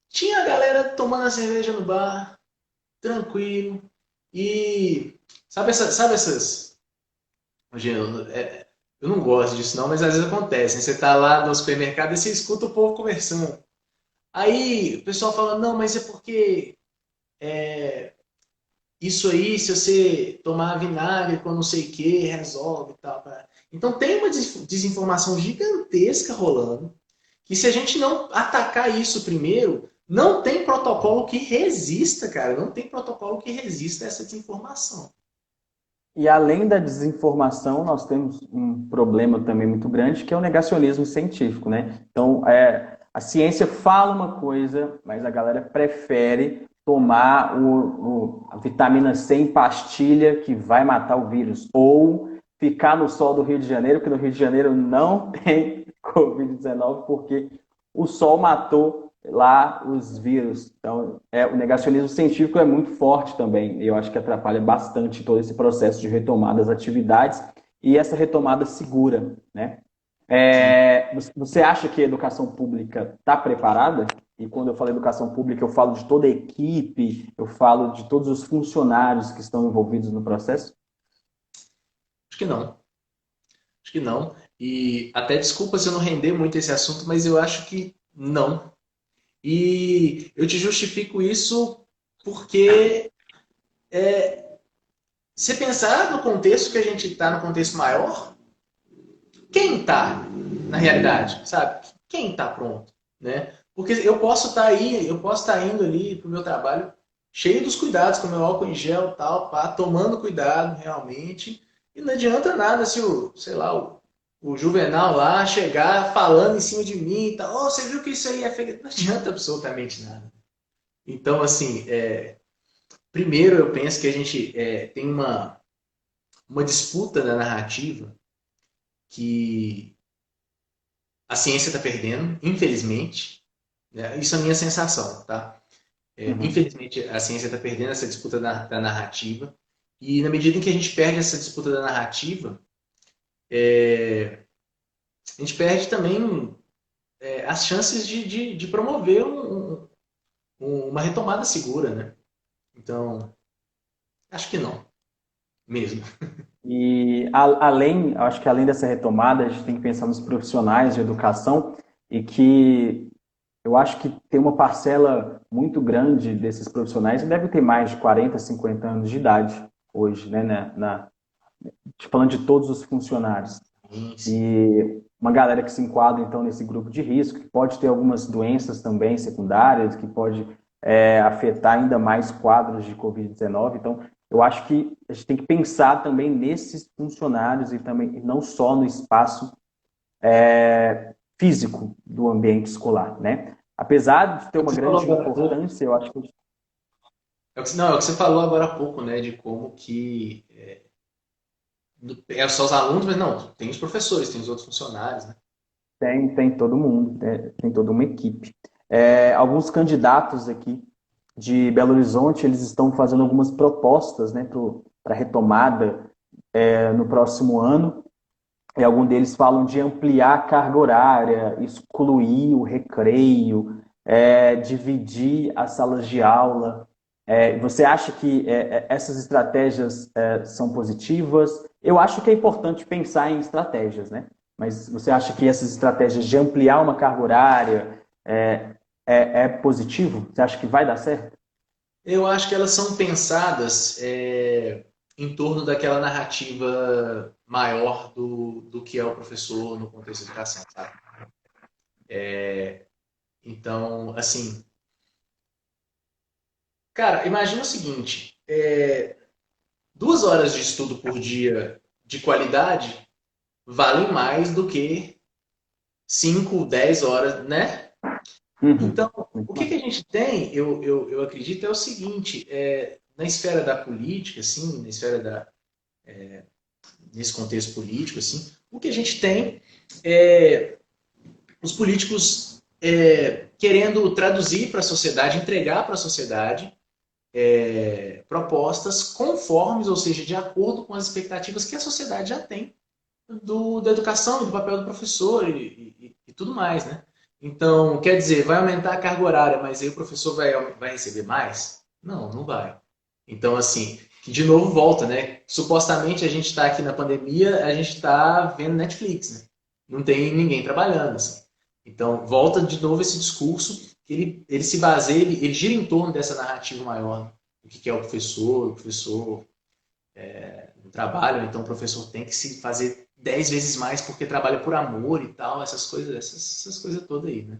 tinha a galera tomando a cerveja no bar, tranquilo. E sabe essas. Eu não gosto disso não, mas às vezes acontece, né? Você tá lá no supermercado e você escuta o povo conversando. Aí o pessoal fala, não, mas é porque isso aí, se você tomar vinagre com não sei o que, resolve e tal. Então tem uma desinformação gigantesca rolando, que se a gente não atacar isso primeiro, não tem protocolo que resista, cara. Não tem protocolo que resista a essa desinformação. E além da desinformação, nós temos um problema também muito grande, que é o negacionismo científico, né? Então, a ciência fala uma coisa, mas a galera prefere tomar a vitamina C em pastilha que vai matar o vírus, ou ficar no sol do Rio de Janeiro, que no Rio de Janeiro não tem Covid-19, porque o sol matou lá os vírus. Então, o negacionismo científico é muito forte também. E eu acho que atrapalha bastante todo esse processo de retomada das atividades e essa retomada segura, né? Sim. Você acha que a educação pública está preparada? e quando eu falo educação pública, eu falo de toda a equipe, eu falo de todos os funcionários que estão envolvidos no processo? Acho que não. Acho que não. E até desculpa se eu não render muito esse assunto, mas eu acho que não. E eu te justifico isso porque se pensar no contexto que a gente está, no contexto maior, quem está na realidade, sabe? Quem está pronto, né? Porque eu posso estar aí, eu posso estar indo ali para o meu trabalho cheio dos cuidados, com meu álcool em gel, tal, pá, tomando cuidado realmente. E não adianta nada se o, sei lá, o Juvenal lá chegar falando em cima de mim e tal. Oh, você viu que isso aí é fake? Não adianta absolutamente nada. Então, assim, primeiro eu penso que a gente tem uma disputa na narrativa que a ciência está perdendo, infelizmente. Né? Isso é a minha sensação, tá? Uhum. Infelizmente, a ciência está perdendo essa disputa da narrativa. E na medida em que a gente perde essa disputa da narrativa, a gente perde também as chances de promover uma retomada segura, né? Então, acho que não, mesmo. E além, acho que além dessa retomada, a gente tem que pensar nos profissionais de educação e que eu acho que tem uma parcela muito grande desses profissionais que deve ter mais de 40, 50 anos de idade hoje, né, falando de todos os funcionários. Sim, sim. E uma galera que se enquadra, então, nesse grupo de risco, que pode ter algumas doenças também secundárias, que pode afetar ainda mais quadros de Covid-19. Então, eu acho que a gente tem que pensar também nesses funcionários e também e não só no espaço físico do ambiente escolar, né? Apesar de ter É o que uma você falou grande agora há pouco. importância, eu acho que Não, é o que você falou agora há pouco, né? De como que só os alunos, mas não, tem os professores, tem os outros funcionários, né? tem todo mundo, tem toda uma equipe. Alguns candidatos aqui de Belo Horizonte, eles estão fazendo algumas propostas, né, para retomada no próximo ano. E alguns deles falam de ampliar a carga horária, excluir o recreio, dividir as salas de aula. Você acha que essas estratégias são positivas? Eu acho que é importante pensar em estratégias, né? Mas você acha que essas estratégias de ampliar uma carga horária é positivo? Você acha que vai dar certo? Eu acho que elas são pensadas em torno daquela narrativa maior do que é o professor no contexto de educação, sabe? Então, assim, cara, imagina o seguinte: 2 horas de estudo por dia de qualidade valem mais do que 5, 10 horas, né? Uhum. Então, o que a gente tem, eu acredito, é o seguinte: na esfera da política, assim, na esfera nesse contexto político, assim, o que a gente tem é os políticos querendo traduzir para a sociedade, entregar para a sociedade propostas conformes, ou seja, de acordo com as expectativas que a sociedade já tem da educação, do papel do professor e tudo mais, né? Então, quer dizer, vai aumentar a carga horária, mas aí o professor vai receber mais? Não, não vai. Então, assim, que de novo volta, né? Supostamente a gente está aqui na pandemia, a gente está vendo Netflix, né? Não tem ninguém trabalhando, assim. Então, volta de novo esse discurso que ele se baseia, ele gira em torno dessa narrativa maior do que é o professor no trabalho, então o professor tem que se fazer 10 vezes mais porque trabalha por amor e tal, essas coisas todas aí, né?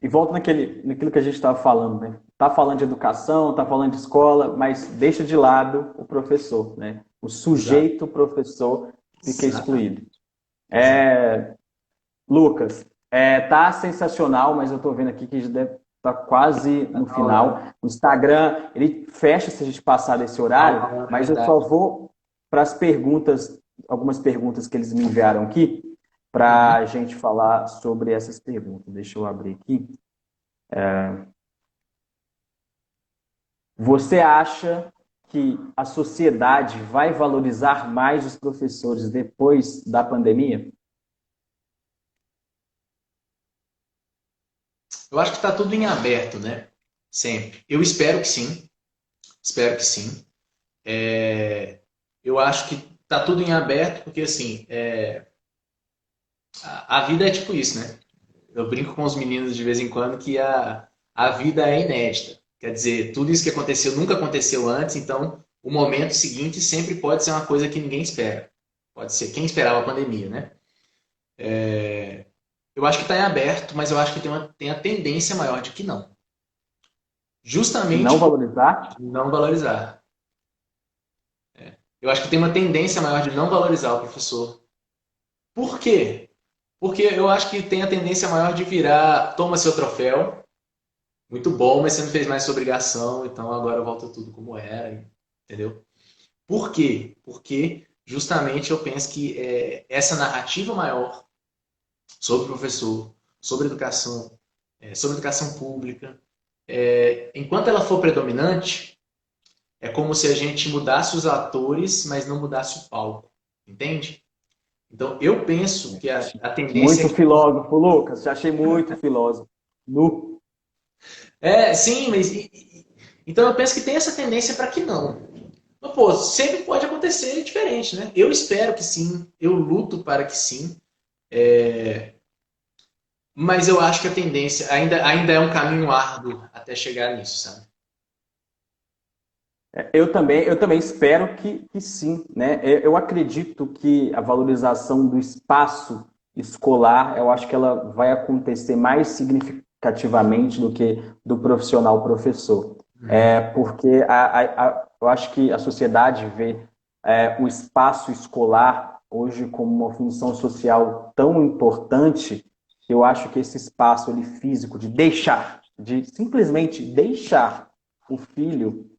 E volta naquilo que a gente estava falando, né? Tá falando de educação, tá falando de escola, mas deixa de lado o professor, né? O Exato. sujeito professor fica excluído. Exatamente. Exato. Lucas, tá sensacional, mas eu estou vendo aqui que já deve estar quase Tá no na hora. final. O Instagram, ele fecha se a gente passar desse Tá horário, na hora, mas eu verdade. só vou para as perguntas, algumas perguntas que eles me enviaram aqui, para Uhum. a gente falar sobre essas perguntas. Deixa eu abrir aqui. Você acha que a sociedade vai valorizar mais os professores depois da pandemia? Eu acho que está tudo em aberto, né? Sempre. Eu espero que sim. Espero que sim. Eu acho que está tudo em aberto, porque assim, a vida é tipo isso, né? Eu brinco com os meninos de vez em quando que a vida é inédita. Quer dizer, tudo isso que aconteceu nunca aconteceu antes, então o momento seguinte sempre pode ser uma coisa que ninguém espera. Pode ser quem esperava a pandemia, né? Eu acho que está em aberto, mas eu acho que tem a tendência maior de que não. De Justamente não por valorizar? não valorizar. Eu acho que tem uma tendência maior de não valorizar o professor. Por quê? Porque eu acho que tem a tendência maior de virar, toma seu troféu, muito bom, mas você não fez mais sua obrigação, então agora volta tudo como era, entendeu? Por quê? Porque justamente eu penso que essa narrativa maior sobre o professor, sobre educação pública, enquanto ela for predominante, é como se a gente mudasse os atores, mas não mudasse o palco, entende? Então eu penso que a tendência Muito é que filósofo, Lucas. Já achei muito filósofo. No... sim, mas então eu penso que tem essa tendência para que não. Mas, pô, sempre pode acontecer diferente, né? Eu espero que sim, eu luto para que sim, mas eu acho que a tendência ainda é um caminho árduo até chegar nisso, sabe? Eu também espero que sim, né? Eu acredito que a valorização do espaço escolar, eu acho que ela vai acontecer mais significativamente do que do profissional professor. Uhum. Porque eu acho que a sociedade vê o espaço escolar hoje como uma função social tão importante, que eu acho que esse espaço ali, físico de deixar, de simplesmente deixar o filho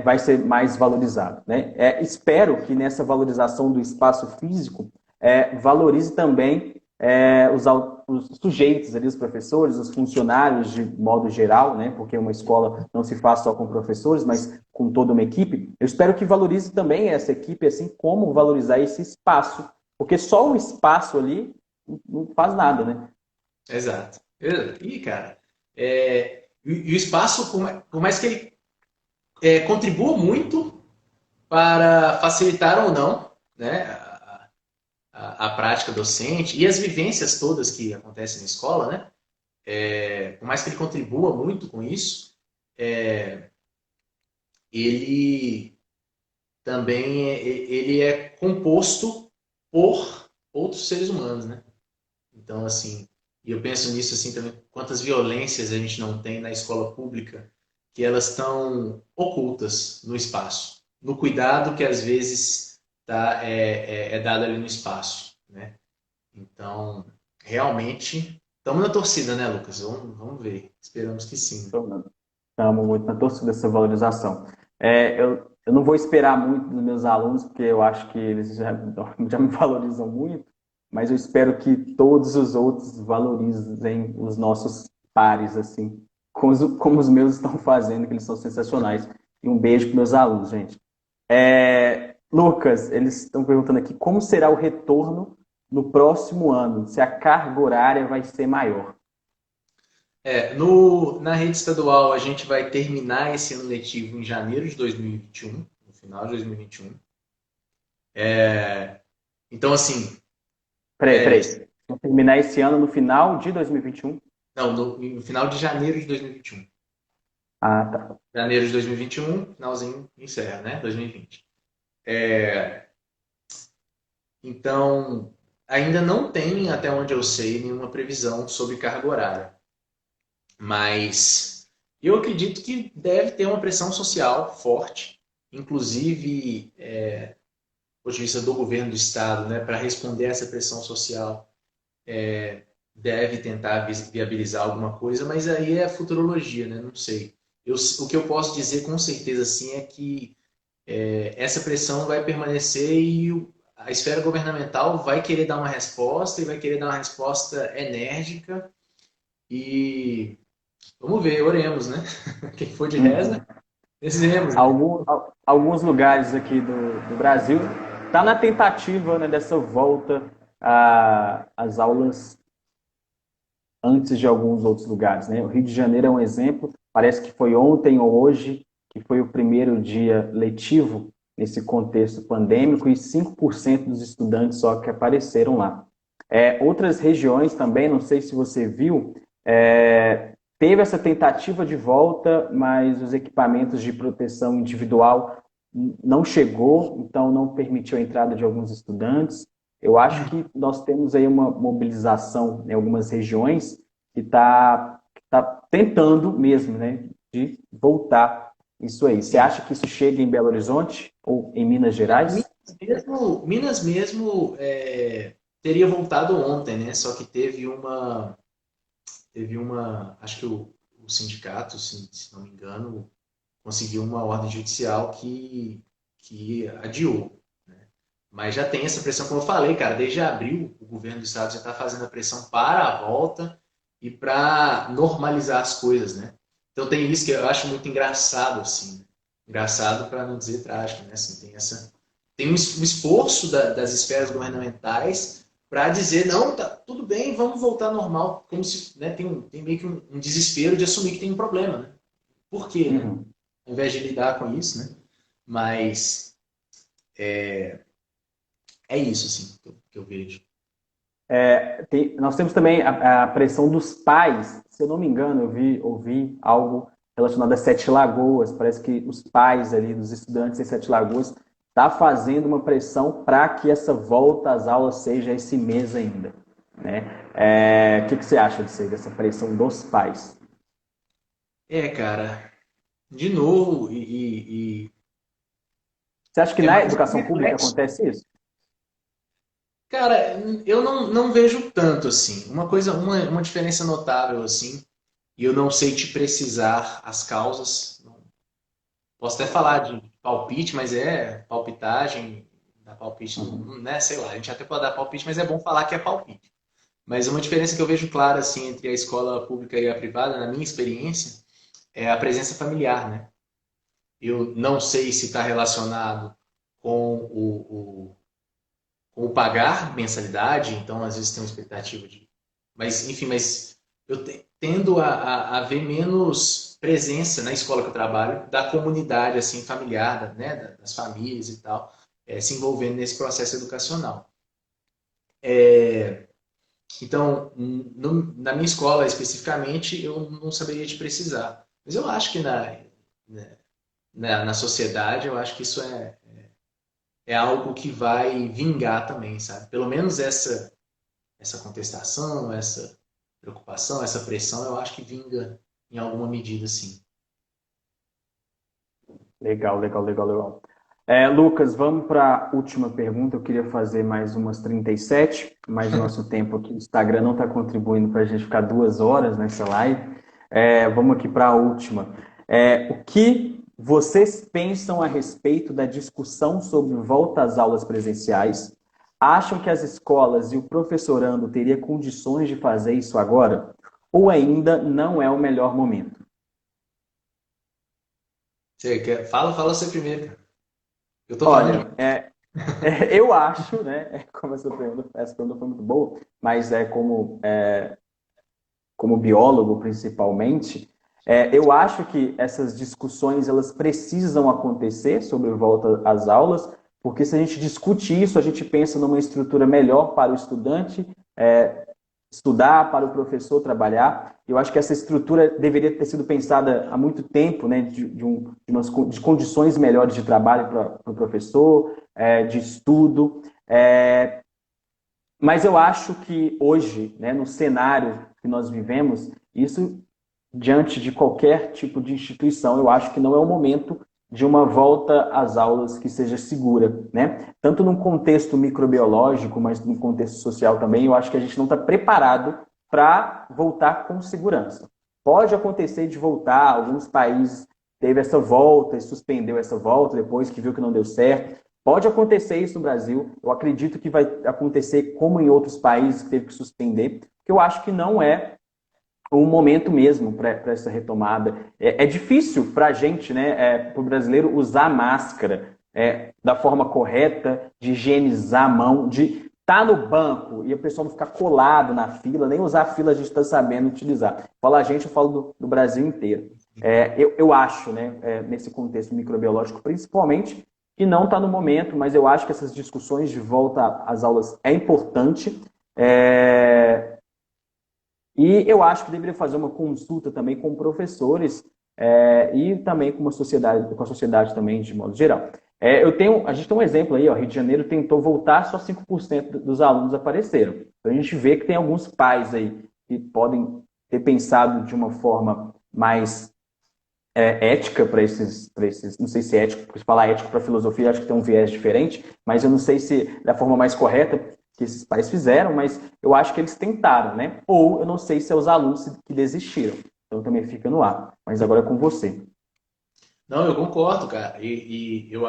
vai ser mais valorizado. Né? Espero que nessa valorização do espaço físico valorize também os sujeitos ali, os professores, os funcionários de modo geral, né? Porque uma escola não se faz só com professores, mas com toda uma equipe. Eu espero que valorize também essa equipe, assim como valorizar esse espaço, porque só o espaço ali não faz nada, né? Exato. E, cara, e o espaço, por mais que ele contribua muito para facilitar ou não, né, a prática docente e as vivências todas que acontecem na escola, né, por mais que ele contribua muito com isso, ele também ele é composto por outros seres humanos, né? Então, assim, e eu penso nisso assim também, quantas violências a gente não tem na escola pública, que elas estão ocultas no espaço, no cuidado que às vezes é dado ali no espaço, né? Então, realmente, estamos na torcida, né, Lucas? Vamos ver. Esperamos que sim. Estamos muito na torcida dessa valorização. Eu não vou esperar muito dos meus alunos, porque eu acho que eles já me valorizam muito, mas eu espero que todos os outros valorizem os nossos pares, assim, como os meus estão fazendo, que eles são sensacionais. E um beijo para meus alunos, gente. Lucas, eles estão perguntando aqui como será o retorno no próximo ano, se a carga horária vai ser maior. Na rede estadual, a gente vai terminar esse ano letivo em janeiro de 2021, no final de 2021. Então, assim, Peraí. Vou terminar esse ano no final de 2021. não, no final de janeiro de 2021. Ah, tá. Janeiro de 2021, finalzinho, encerra, né? 2020. Então, ainda não tem, até onde eu sei, nenhuma previsão sobre carga horária. Mas eu acredito que deve ter uma pressão social forte, inclusive, do ponto de vista do governo do Estado, né, para responder a essa pressão social, deve tentar viabilizar alguma coisa, mas aí é futurologia, né? Não sei. O que eu posso dizer com certeza sim é que essa pressão vai permanecer e a esfera governamental vai querer dar uma resposta e vai querer dar uma resposta enérgica e vamos ver, oremos, né? Quem for de reza, Uhum. rezemos, né? Alguns lugares aqui do Brasil está na tentativa, né, dessa volta às aulas antes de alguns outros lugares, né? O Rio de Janeiro é um exemplo, parece que foi ontem ou hoje que foi o primeiro dia letivo nesse contexto pandêmico e 5% dos estudantes só que apareceram lá. Outras regiões também, não sei se você viu, teve essa tentativa de volta, mas os equipamentos de proteção individual não chegou, então não permitiu a entrada de alguns estudantes. Eu acho que nós temos aí uma mobilização em algumas regiões que tá tentando mesmo, né, de voltar isso aí. Você Sim. acha que isso chega em Belo Horizonte ou em Minas É, Gerais? Minas mesmo teria voltado ontem, né? Só que acho que o sindicato, se não me engano, conseguiu uma ordem judicial que adiou. Né? Mas já tem essa pressão, como eu falei, cara, desde abril o governo do estado já está fazendo a pressão para a volta e para normalizar as coisas, né? Então tem isso que eu acho muito engraçado, assim, né? Engraçado para não dizer trágico, né? Assim, tem um esforço das esferas governamentais para dizer, não, tá tudo bem, vamos voltar ao normal, como se, né, tem meio que um desespero de assumir que tem um problema, né? Por quê, né? Uhum. Ao invés de lidar com isso, né? Mas é isso, assim, que eu vejo. Nós temos também a pressão dos pais. Se eu não me engano, ouvi algo relacionado a Sete Lagoas. Parece que os pais ali dos estudantes em Sete Lagoas tá fazendo uma pressão para que essa volta às aulas seja esse mês ainda, né? O que você acha disso aí, dessa pressão dos pais? Cara, de novo, Você acha que é na mais um educação pública reflexo. acontece isso? Cara, eu não vejo tanto assim. Uma diferença notável assim, e eu não sei te precisar as causas. Posso até falar de palpite, mas é palpitagem, da palpite, Uhum. né? Sei lá, a gente até pode dar palpite, mas é bom falar que é palpite. Mas uma diferença que eu vejo clara assim entre a escola pública e a privada, na minha experiência, é a presença familiar, né? Eu não sei se está relacionado com com o pagar mensalidade, então às vezes tem uma expectativa de. Mas, enfim, eu tendo a ver menos presença na escola que eu trabalho da comunidade assim familiar, né, das famílias e tal, se envolvendo nesse processo educacional. Então, na minha escola especificamente, eu não saberia te precisar. Mas eu acho que na sociedade, eu acho que isso é algo que vai vingar também, sabe? Pelo menos essa contestação, essa preocupação, essa pressão, eu acho que vinga em alguma medida, sim. Legal, legal, legal, legal. Lucas, vamos para a última pergunta. Eu queria fazer mais umas 37, mas o nosso tempo aqui no Instagram não está contribuindo para a gente ficar 2 horas nessa live. Vamos aqui para a última. O que vocês pensam a respeito da discussão sobre volta às aulas presenciais? Acham que as escolas e o professorando teria condições de fazer isso agora? Ou ainda não é o melhor momento? Você quer? Fala você primeiro, cara. Eu tô falando Olha, demais. eu acho, né? Como essa pergunta foi muito boa, mas como biólogo principalmente, eu acho que essas discussões elas precisam acontecer sobre volta às aulas, porque se a gente discute isso, a gente pensa numa estrutura melhor para o estudante estudar, para o professor trabalhar. Eu acho que essa estrutura deveria ter sido pensada há muito tempo, né, de condições melhores de trabalho para o professor, de estudo. Mas eu acho que hoje, né, no cenário que nós vivemos, isso diante de qualquer tipo de instituição, eu acho que não é o momento de uma volta às aulas que seja segura, né? Tanto num contexto microbiológico, mas num contexto social também, eu acho que a gente não está preparado para voltar com segurança. Pode acontecer de voltar, alguns países teve essa volta e suspendeu essa volta depois que viu que não deu certo. Pode acontecer isso no Brasil, eu acredito que vai acontecer como em outros países que teve que suspender, porque eu acho que não é um momento mesmo para essa retomada. É difícil para a gente, né, para o brasileiro, usar máscara da forma correta, de higienizar a mão, de tá no banco e o pessoal não ficar colado na fila, nem usar a fila a gente está sabendo utilizar. Fala a gente, eu falo do Brasil inteiro. Eu acho, né, nesse contexto microbiológico, principalmente, que não está no momento, mas eu acho que essas discussões de volta às aulas é importante. E eu acho que deveria fazer uma consulta também com professores e também com a sociedade também, de modo geral. A gente tem um exemplo aí, ó, Rio de Janeiro tentou voltar, só 5% dos alunos apareceram. Então a gente vê que tem alguns pais aí que podem ter pensado de uma forma mais ética para esses, não sei se é ético, porque se falar ético para filosofia, acho que tem um viés diferente, mas eu não sei se da forma mais correta que esses pais fizeram, mas eu acho que eles tentaram, né? Ou eu não sei se é os alunos que desistiram. Então também fica no ar. Mas agora é com você. Não, eu concordo, cara. E eu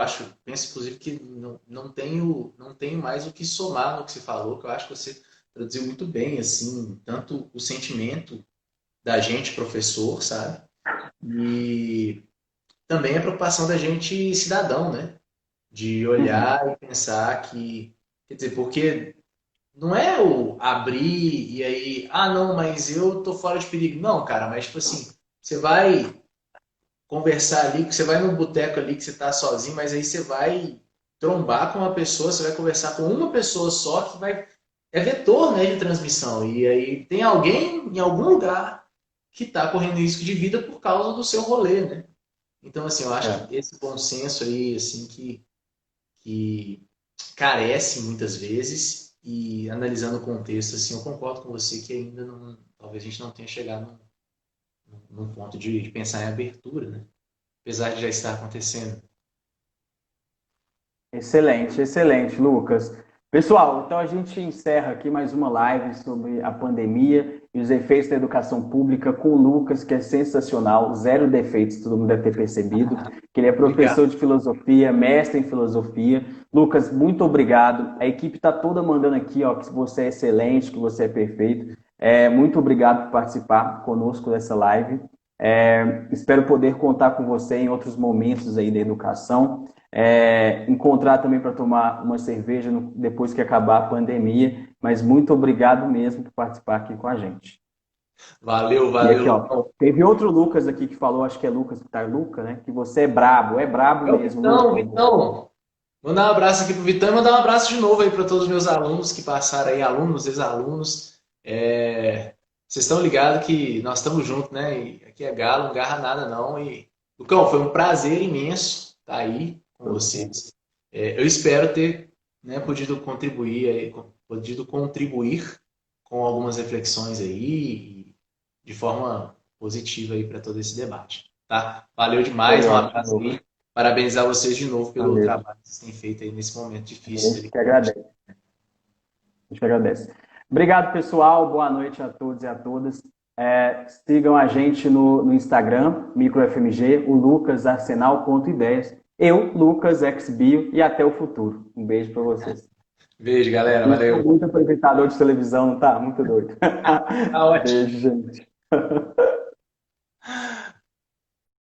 penso inclusive que não tenho mais o que somar no que você falou, que eu acho que você traduziu muito bem, assim, tanto o sentimento da gente, professor, sabe? E também a preocupação da gente, cidadão, né? De olhar e pensar que, quer dizer, porque não é o abrir e aí, não, mas eu tô fora de perigo. Não, cara, mas tipo assim, você vai conversar ali, que você vai no boteco ali que você tá sozinho, mas aí você vai trombar com uma pessoa, você vai conversar com uma pessoa só que vai. É vetor, né, de transmissão. E aí tem alguém em algum lugar que está correndo risco de vida por causa do seu rolê, né? Então, assim, eu acho que esse consenso aí, assim, que carece muitas vezes, e analisando o contexto, assim, eu concordo com você que ainda não, talvez a gente não tenha chegado num ponto de pensar em abertura, né? Apesar de já estar acontecendo. Excelente, excelente, Lucas. Pessoal, então a gente encerra aqui mais uma live sobre a pandemia e os efeitos da educação pública com o Lucas, que é sensacional, zero defeitos, todo mundo deve ter percebido, que ele é professor de filosofia, mestre em filosofia. Lucas, muito obrigado. A equipe está toda mandando aqui, ó, que você é excelente, que você é perfeito. Muito obrigado por participar conosco dessa live. Espero poder contar com você em outros momentos aí da educação. Encontrar também para tomar uma cerveja depois que acabar a pandemia, mas muito obrigado mesmo por participar aqui com a gente. Valeu, E aqui, valeu. ó, teve outro Lucas aqui que falou, acho que é Lucas, tá, Luca, né? Que você é brabo É o mesmo, Vitão, Lucas. Vitão. Mandar um abraço aqui pro Vitão e mandar um abraço de novo aí para todos os meus alunos que passaram aí, alunos, ex-alunos. Vocês estão ligados que nós estamos juntos, né? E aqui é Galo, não garra nada não. E, Lucão, foi um prazer imenso estar aí com vocês. Eu espero ter, né, podido contribuir com algumas reflexões aí de forma positiva aí para todo esse debate, tá? Valeu demais, um abraço aí. Parabenizar vocês de novo pelo trabalho que vocês têm feito aí nesse momento difícil. A gente que agradece. A gente que agradece. Obrigado, pessoal. Boa noite a todos e a todas. Sigam a gente no Instagram, MicroFMG, o Lucas Arsenal.ideias. Eu, Lucas XBio, e até o futuro. Um beijo para vocês. Beijo, galera. Valeu. Muito apresentador de televisão, não tá? Muito doido. Tá ótimo. Beijo, gente.